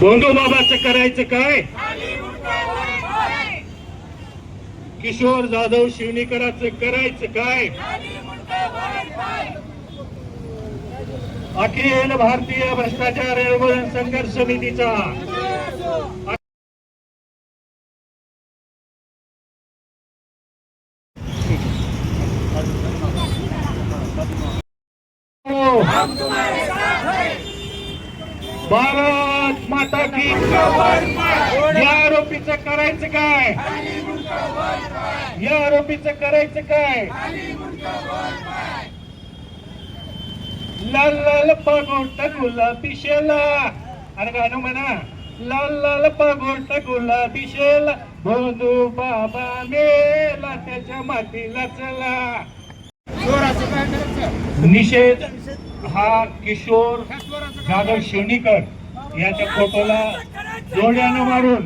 गोंधू बाबाचं करायचं काय? किशोर जाधव शिवणीकरांचं करायचं काय? अखिल भारतीय भ्रष्टाचार निर्मूलन संघर्ष समितीचा भारत माता की या आरोपीचं करायचं काय? या आरोपीचं करायचं काय? लाल लाल पगोट गुलाबी शेला अरे गाणं म्हणा. लाल लाल पगोट गुलाबी शेला भोंदू बाबा मेला त्याच्या मातीला चला. निषेध हा किशोर जाधव शिवणीकर याच्या फोटोला जोड्यानं मारून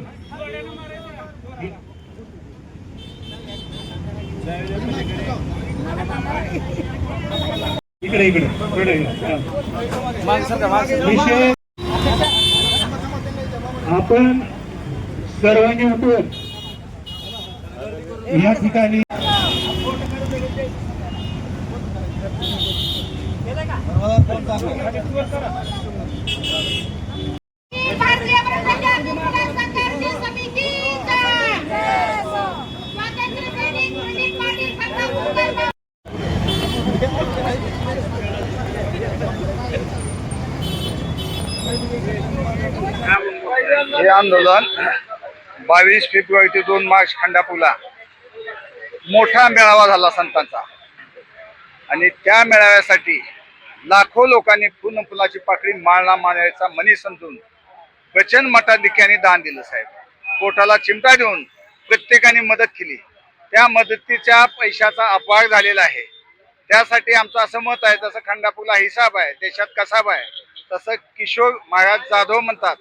इकडे इकडे निषेध आपण सर्वांनी उठून या ठिकाणी भारतीय भ्रष्टाचार निर्मूलन संघर्ष समितीचा स्वातंत्र्य सैनिक रणजित पाटील संघर्ष. हे आंदोलन 22 फेब्रुवारी ते 2 मार्च खंडापूरला मोठा मेळावा झाला संतांचा आणि त्या मेळाव्यासाठी लाखो लोकांनी फुलाची पाकळी माळा मानायचा मनी समजून प्रचंड मठाधिक्यांनी दान दिलं. साहेब पोटाला चिमटा देऊन प्रत्येकाने मदत केली. त्या मदतीच्या पैशाचा अपहार झालेला आहे. त्यासाठी आमचं असं मत आहे, जसं खंडापूरला हिसाब आहे देशात कसाब आहे, तसं किशोर महाराज जाधव म्हणतात.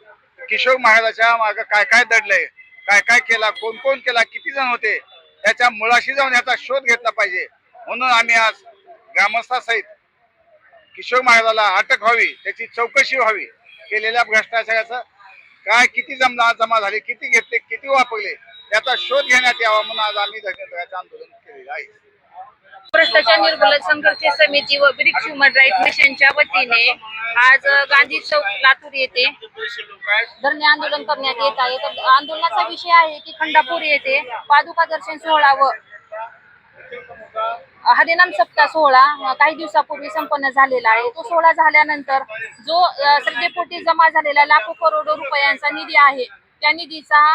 किशोर महाराजाच्या मागे काय काय दडलंय, काय काय केला, कोण कोण केला, किती जण होते, त्याच्या मुळाशी जाऊन याचा शोध घेतला पाहिजे. म्हणून आम्ही आज ग्रामस्थासहित किशोर महाराजाला अटक व्हावी, त्याची चौकशी व्हावी, केलेल्या भ्रष्टाचाराचं काय किती जमा झाले, किती घेतले, किती वापरले, त्याचा शोध घेण्यात यावा म्हणून आज आम्ही धर्मध्वजाचं आंदोलन केलेलं आहे. भ्रष्टाचार निर्मूलन संघर्ष समिती व ब्रिक्स ह्युमन राईट मिशनच्या वतीने आज गांधी चौक लातूर येथे धरणे आंदोलन करण्यात येत आहे. तर आंदोलनाचा विषय आहे की खंडापूर येथे पादुका दर्शन सोहळा व हरिनाम सप्ताह सोहळा काही दिवसापूर्वी संपन्न झालेला आहे. तो सोहळा झाल्यानंतर जो श्रद्धेपोटी जमा झालेला लाखो करोडो रुपयांचा निधी आहे, त्या निधीचा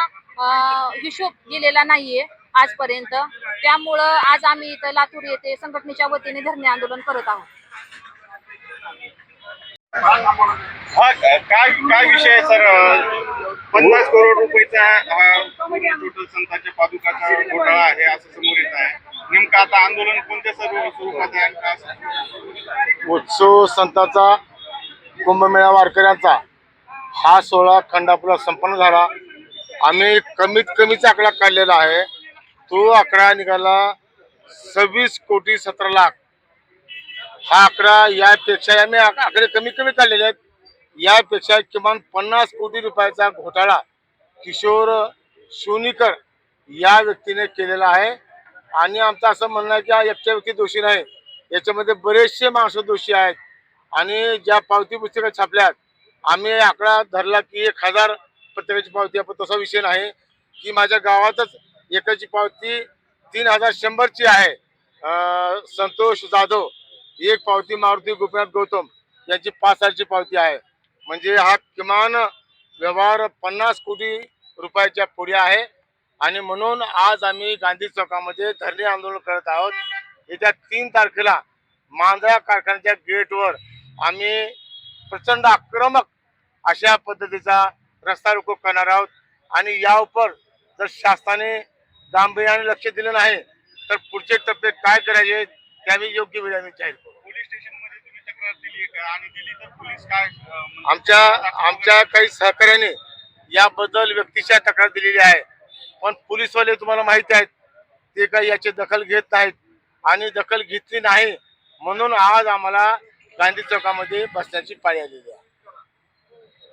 हिशोब दिलेला नाहीये आजपर्यंत. त्यामुळं आज आम्ही इथं लातूर येथे संघटनेच्या वतीने धरणे आंदोलन करत आहोत. हा काय विषय आहे सर? 50 करोड रुपयाचा हा टोटल संतांच्या पादुकाचा घोटाळा आहे असं समोर येत आहे. नेमकं आता आंदोलन कोणत्या स्वरूपात आहे? उत्सव संतांचा कुंभमेळा वारकऱ्यांचा हा सोहळा खंडापूरला संपन्न झाला. आम्ही कमीत कमीचा आकडा काढलेला आहे. तो आकडा निघाला 26 कोटी 17 लाख. हा आकडा यापेक्षा आम्ही आकडे कमी कमी काढलेले आहेत. यापेक्षा किमान 50 कोटी रुपयाचा घोटाळा किशोर शिवणीकर या व्यक्तीने केलेला आहे. आणि आमचं असं म्हणणं आहे की हा एकट्या व्यक्ती दोषी नाही, याच्यामध्ये बरेचसे माणसं दोषी आहेत. आणि ज्या पावती पुस्तिका छापल्यात, आम्ही आकडा धरला की 1000 प्रत्येकाची पावती, आपण तसा विषय नाही की माझ्या गावातच एकाची पावती 3100ची आहे. संतोष जाधव एक पावती, मारुती गोपीनाथ गौतम यांची 5000ची पावती आहे. म्हणजे हा किमान व्यवहार 50 कोटी रुपयाच्या पुढे आहे. आणि म्हणून आज आम्ही गांधी चौकामध्ये धरणे आंदोलन करत आहोत. येत्या 3 तारखेला मांजरा कारखान्याच्या गेटवर आम्ही प्रचंड आक्रमक अशा पद्धतीचा रस्ता रोको करणार आहोत. आणि यावर जर शासनाने गांभीर्याने लक्ष दिलं नाही तर पुढचे टप्पे काय करायचे ते आम्ही योग्य वेळी आम्ही जाहीर करू. पोलीस स्टेशनमध्ये तुम्ही तक्रार दिली का? आणि दिली तर पोलीस काय आमच्या काही सहकार्याने याबद्दल व्यक्तीच्या तक्रार दिलेली आहे. पण पोलीसवाले तुम्हाला माहिती आहेत ते काही याची दखल घेत नाहीत. आणि दखल घेतली नाही म्हणून आज आम्हाला गांधी चौकामध्ये बसण्याची पाळी आलेली आहे.